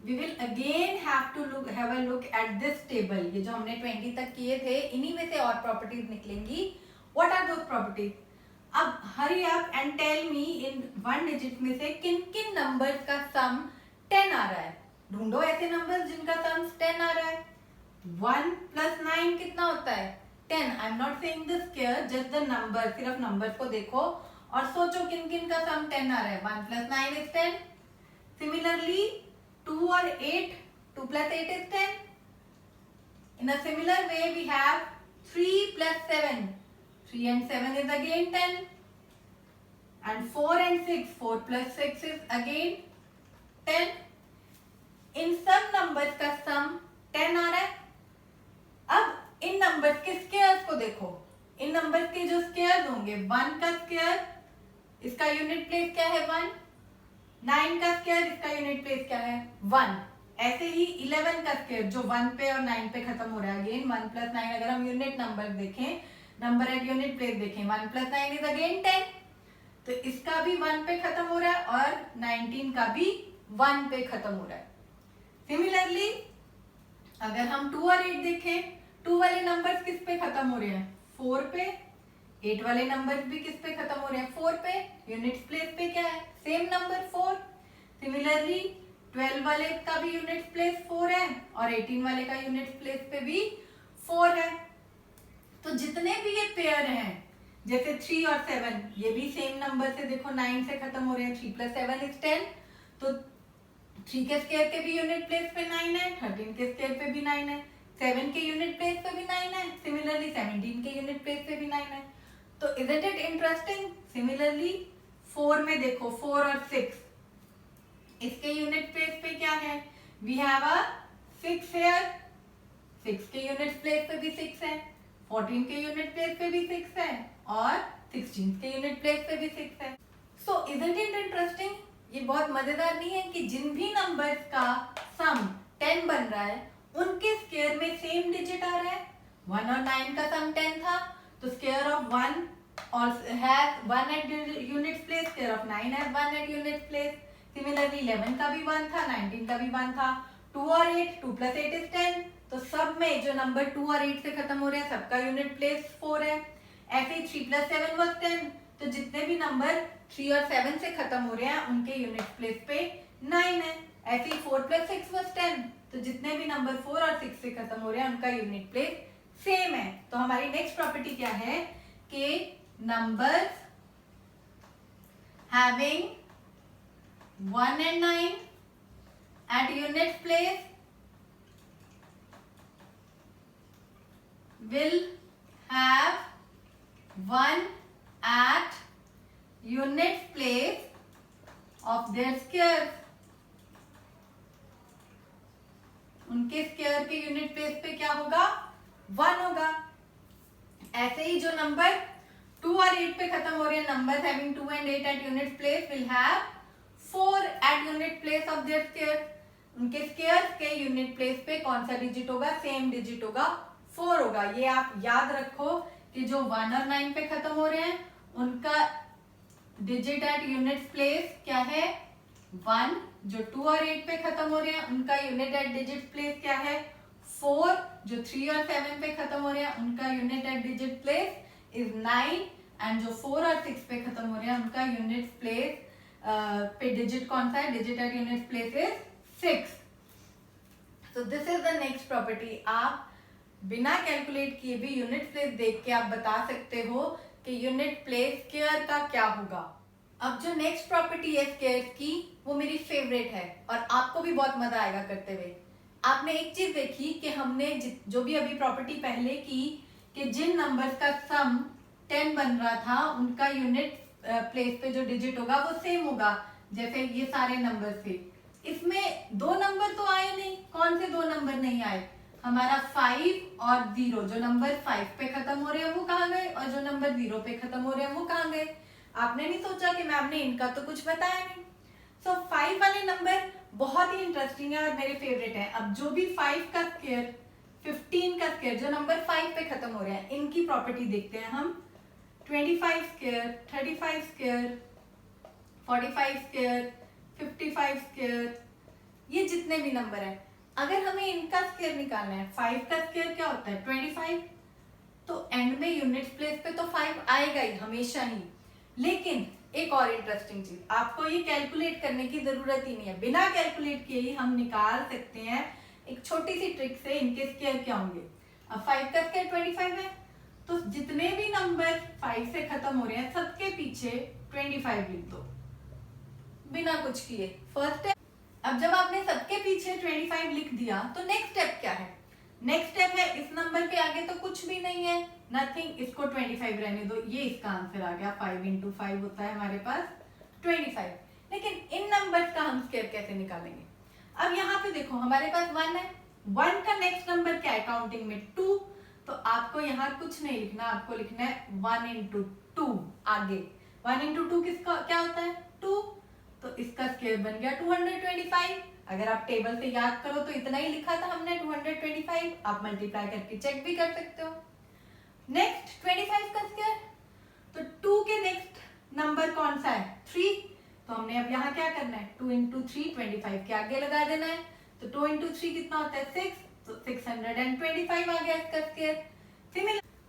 we will again have a look at this table. ये जो हमने 20 तक किए थे, इन्हीं में से और प्रॉपर्टीज निकलेंगी. What are those properties? अब hurry up and tell me in one digit में से किन किन नंबर्स का सम 10 आ रहा है. ढूंढो ऐसे नंबर्स जिनका सम 10 आ रहा है. 1 + 9 कितना होता है? 10. I am not saying the square, just the number. सिर्फ नंबर्स को देखो और सोचो किन किन का सम 10 आ रहा है. 1 + 9 is 10. Similarly, 2 और 8, 2 + 8 is 10. In a similar way, we have 3 + 7. 3 and 7 is again 10. And 4 and 6, 4 + 6 is again 10. इन सब नंबर्स का सम 10 आ रहा है. अब इन नंबर्स के स्क्वायर्स को देखो. इन नंबर्स के जो स्क्वायर्स होंगे, 1 का स्क्वायर, इसका यूनिट प्लेस क्या है? 1. 9 का स्क्वायर, इसका यूनिट प्लेस क्या है? 1. ऐसे ही 11 का स्क्वायर जो 1 पे और 9 पे खत्म हो रहा है. अगेन 1 + 9, अगर हम यूनिट नंबर देखें, नंबर एट यूनिट प्लेस देखें, 1 + 9 इज अगेन 10. तो इसका भी 1 पे खत्म हो रहा है और 19 का भी 1 पे खत्म हो रहा है. सिमिलरली अगर हम 2 और 8 देखें, 2 वाले नंबर्स किस पे खत्म हो रहे हैं? 4 पे. 8 वाले नंबर्स भी किस पे खत्म हो रहे हैं? 4 पे. यूनिट प्लेस पे क्या है? Same number 4. सिमिलरली 12 वाले का भी यूनिट प्लेस 4 है और 18 वाले का यूनिट प्लेस पे भी 4 है. तो जितने भी ये पेयर हैं, जैसे 3 और 7, ये भी सेम नंबर से देखो 9 से खत्म हो रहे हैं. 3 + 7 is 10. तो 3 के स्क्वायर के भी यूनिट प्लेस पे 9 है, 13 के स्क्वायर पे भी 9 है, 7 के यूनिट प्लेस पे भी 9 है. सिमिलरली 17 के यूनिट प्लेस पे भी 9 है. तो isn't it interesting? सिमिलरली 4 में देखो, 4 और 6, इसके यूनिट प्लेस पे क्या है? We have a 6 hair. 6 के यूनिट प्लेस पे भी 6 है, 14 के यूनिट प्लेस पे भी 6 है और 16 के यूनिट प्लेस पे भी 6 है. सो isn't it interesting? ये बहुत मजेदार नहीं है कि जिन भी नंबर्स का सम 10 बन रहा है, उनके स्क्वायर में सेम डिजिट आ रहा है. 1 और 9 का सम 10 था, तो स्क्वायर ऑफ 1 और has 1 at unit place, square of 9 has 1 at unit place. Similarly 11 का भी 1 था, 19 का भी 1 था. 2 और 8, 2 + 8 is 10. तो सब में जो नंबर 2 और 8 से खत्म हो रहे हैं, सबका यूनिट प्लेस 4 है. ऐसे ही 3 + 7 was 10. तो जितने भी नंबर 3 और 7 से खत्म हो रहे हैं, उनके यूनिट प्लेस पे 9 है. ऐसे ही 4 + 6 was 10. तो जितने भी नंबर 4 और 6 से खत्म हो रहे हैं, उनका यूनिट प्लेस सेम है. तो हमारी नेक्स्ट प्रॉपर्टी क्या है कि numbers having 1 and 9 at unit place will have 1 at unit place of their square. उनके स्क्वायर के यूनिट प्लेस पे क्या होगा? 1 होगा. ऐसे ही जो नंबर 2 और 8 पे खत्म हो रहे हैं, numbers having 2 and 8 at unit place will have 4 at unit place of their square. उनके स्क्वायर के यूनिट प्लेस पे कौन सा डिजिट होगा? सेम डिजिट होगा, 4 होगा. ये आप याद रखो कि जो 1 और 9 पे खत्म हो रहे हैं, उनका डिजिट एट यूनिट प्लेस क्या है? 1. जो 2 और 8 पे खत्म हो रहे हैं, उनका यूनिट एट डिजिट प्लेस क्या है? 4. जो 3 और 7 पे खत्म हो रहे हैं, उनका unit at digit place is 9. And जो 4 और 6 पे खत्म हो रहे हैं, उनका यूनिट प्लेस पे डिजिट कौन सा है? Digit at unit place is 6. तो this is the next property. आप बिना कैलकुलेट किए भी यूनिट प्लेस देख के आप बता सकते हो कि यूनिट प्लेस स्क्वायर का क्या होगा. अब जो नेक्स्ट प्रॉपर्टी है स्क्वायर की, वो मेरी फेवरेट है और आपको भी बहुत मजा आएगा करते हुए. आपने एक चीज देखी कि हमने जो भी अभी प्रॉपर्टी पहले की कि जिन नंबर्स का सम 10 बन रहा था, उनका यूनिट प्लेस पे जो डिजिट होगा वो सेम होगा. जैसे ये सारे नंबर थे, इसमें 2 नंबर तो आए नहीं. कौन से 2 नंबर नहीं आए? हमारा 5 और 0. जो नंबर 5 पे खत्म हो रहे हैं वो कहाँ गए, और जो नंबर 0 पे खत्म हो रहे हैं वो कहाँ गए? आपने नहीं सोचा कि मैम ने इनका तो कुछ बताया नहीं. सो 5 वाले नंबर बहुत ही इंटरेस्टिंग है और मेरे फेवरेट है. अब जो भी 5 का स्क्वायर, 15 का स्क्वायर, जो नंबर 5 पे खत्म हो रहे हैं, इनकी प्रॉपर्टी देखते हैं हम. 25 स्क्वायर, 35 स्क्वायर, 45 स्क्वायर, 55 स्क्वायर, ये जितने भी नंबर हैं, अगर हमें इनका स्क्वायर निकालना है, 5 का स्क्वायर क्या होता है 25, तो एंड में यूनिट प्लेस पे तो 5 आएगा ही हमेशा ही। लेकिन एक और इंटरेस्टिंग चीज, आपको ये कैलकुलेट करने की जरूरत ही नहीं है, बिना कैलकुलेट किए ही हम निकाल सकते हैं एक छोटी सी ट्रिक से इनके स्क्वायर क्या होंगे। अब 5 का स्क्वायर 25 है, तो जितने भी नंबर 5 से खत्म हो रहे हैं सबके पीछे 25 लिख दो बिना कुछ किए। First step. अब जब आपने सबके पीछे 25 लिख दिया तो नेक्स्ट स्टेप क्या है? नेक्स्ट स्टेप है इस नंबर के आगे तो कुछ भी नहीं है, नथिंग, इसको 25 रहने दो, ये इसका आंसर आ गया। 5 × 5 होता है हमारे पास 25। लेकिन इन नंबर्स का हम स्क्वायर कैसे निकालेंगे? अब यहाँ पे देखो हमारे पास 1 है, 1 का नेक्स्ट नंबर क्या है काउंटिंग में 2, तो आपको यहाँ कुछ नहीं लिखना, आपको लिखना है 1 × 2 आगे। 1 × 2 किसका क्या होता है 2, तो इसका स्क्वायर बन गया 225। अगर आप टेबल से याद करो तो इतना ही लिखा था हमने 225, आप मल्टीप्लाई करके चेक भी कर सकते हो। नेक्स्ट 25 का स्क्वायर, तो 2 के नेक्स्ट नंबर कौन सा है 3, तो हमने अब यहाँ क्या करना है 2 × 3 25 के आगे लगा देना है, तो 2 × 3 कितना होता है 6, तो 625 आ गया इसका स्क्वायर।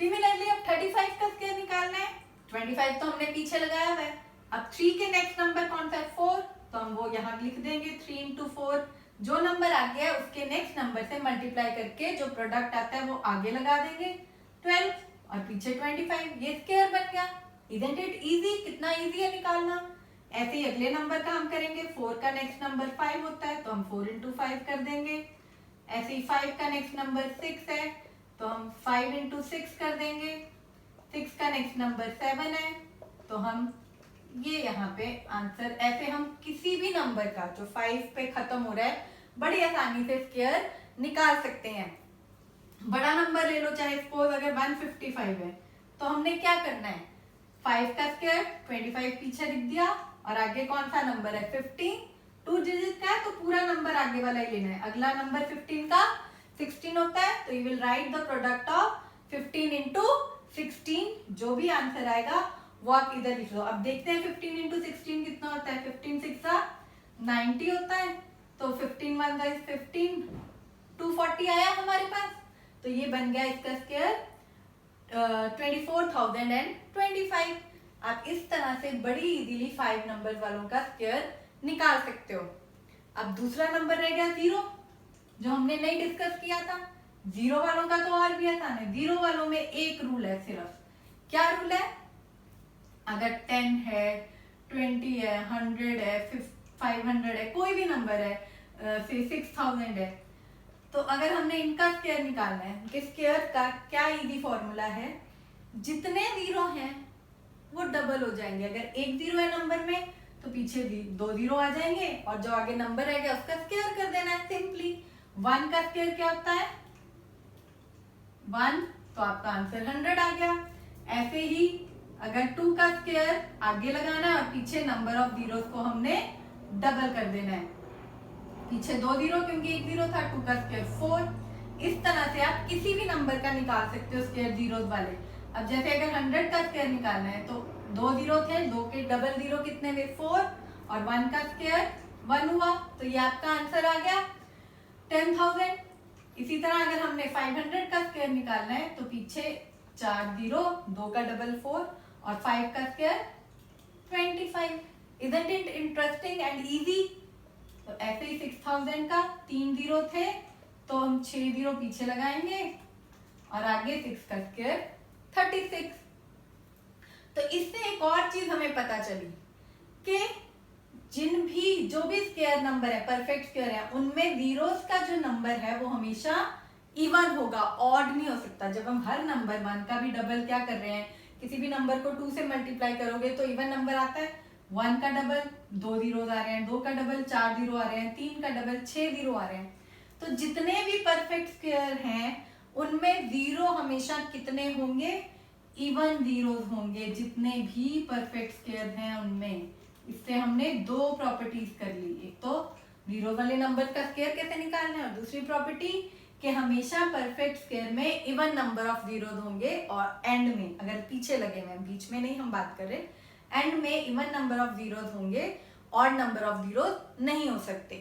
सिमिलरली अब 35 का स्क्वायर निकालना है, 25 तो हमने पीछे लगाया हुआ है। अब 3 के नेक्स्ट नंबर कौन सा है 4, तो हम वो यहाँ लिख देंगे 3 × 4, जो नंबर आ गया है उसके नेक्स्ट नंबर से मल्टीप्लाई करके जो प्रोडक्ट आता है वो आगे लगा देंगे 12 और पीछे 25, ये स्क्वायर बन गया। Isn't it easy? कितना इजी है निकालना। ऐसे ही अगले नंबर का हम करेंगे, 4 का नेक्स्ट नंबर 5 होता है तो हम 4 × 5 कर देंगे। ऐसे ही 5 का नेक्स्ट नंबर 6 है तो हम 5 × 6 कर देंगे। 6 का नेक्स्ट नंबर 7 है तो हम ये यहाँ पे आंसर, ऐसे हम किसी भी नंबर का जो 5 पे खत्म हो रहा है बड़ी आसानी से स्क्वायर निकाल सकते हैं। बड़ा नंबर ले लो, चाहे सपोज अगर 155 है तो हमने क्या करना है 5 का स्क्वायर 25 पीछे लिख दिया और आगे कौन सा नंबर है 15, 2 डिजिट का है तो पूरा नंबर आगे वाला ही लेना है। अगला नंबर 15 का 16 होता है तो you will write the product of 15 × 16, जो भी आंसर आएगा वो आप इधर लिख लो। अब देखते हैं 15 × 16 कितना होता है। 15 6 90 होता है, तो 15 1 का 15, 240 आया हमारे पास, तो ये बन गया इसका स्क्वायर 24,025। आप इस तरह से बड़ी इजीली 5 नंबर वालों का स्क्वायर निकाल सकते हो। अब दूसरा नंबर रह गया 0, जो हमने नहीं डिस्कस किया था। 0 वालों का तो और भी आसान है। 0 वालों में एक रूल है सिर्फ। क्या रूल है? अगर 10 है, 20 है, 100 है, 500 है, कोई भी नंबर है, से 6000 है, तो अगर हमने इनका स्क्वायर निकालना है, कि स्क्वायर का क्या इजी फॉर्मूला है, जितने 0 हैं वो डबल हो जाएंगे। अगर एक 0 है नंबर में तो पीछे 2 0 आ जाएंगे और जो आगे नंबर रह गया उसका स्क्वायर कर देना है सिंपली। 1 का स्क्वायर क्या होता है 1, तो आपका आंसर 100 आ गया। ऐसे ही अगर 2 का स्क्वायर आगे लगाना है और पीछे नंबर ऑफ जीरोस को हमने डबल कर देना है, पीछे 2 0 क्योंकि एक 0 था, 2 का स्क्वायर 4। इस तरह से आप किसी भी नंबर का निकाल सकते हो स्क्वायर जीरोस वाले। अब जैसे अगर 100 का स्क्वायर निकालना है तो 2 0 थे, 2 के डबल 0 कितने हुए 4 और 1 का स्क्वायर 1 हुआ, तो ये आपका आंसर आ गया 10,000। इसी तरह अगर हमने 500 का स्क्वायर निकालना है तो पीछे 4 0, 2 का डबल 4 और 5 का square 25। Isn't it interesting and easy? तो ऐसे ही 6000 का 3 0 थे तो हम 6 0 पीछे लगाएंगे और आगे 6 का स्क्वायर 36। तो इससे एक और चीज हमें पता चली कि जो भी स्क्वायर नंबर है, परफेक्ट स्क्वायर है, उनमें जीरोस का जो नंबर है वो हमेशा इवन होगा, ऑड नहीं हो सकता। जब हम हर नंबर 1 का भी डबल क्या कर रहे हैं, किसी भी नंबर को 2 से मल्टीप्लाई करोगे तो इवन नंबर आता है। 1 का डबल 2 जीरोस आ रहे हैं, 2 का डबल 4 जीरो आ रहे हैं, 3 का डबल 6 जीरो आ रहे हैं। तो जितने भी परफेक्ट स्क्वायर हैं उनमें जीरो हमेशा कितने होंगे, इवन जीरोस होंगे, जितने भी परफेक्ट स्क्वायर हैं उनमें। इससे हमने 2 प्रॉपर्टीज कर ली, एक तो जीरो वाले नंबर का स्क्वायर कैसे निकालना है और दूसरी प्रॉपर्टी कि हमेशा परफेक्ट स्क्वायर में इवन नंबर ऑफ जीरोस होंगे और एंड में, अगर पीछे लगे हुए हैं, बीच में नहीं हम बात कर रहे, एंड में इवन नंबर ऑफ जीरोस होंगे और नंबर ऑफ जीरोस नहीं हो सकते।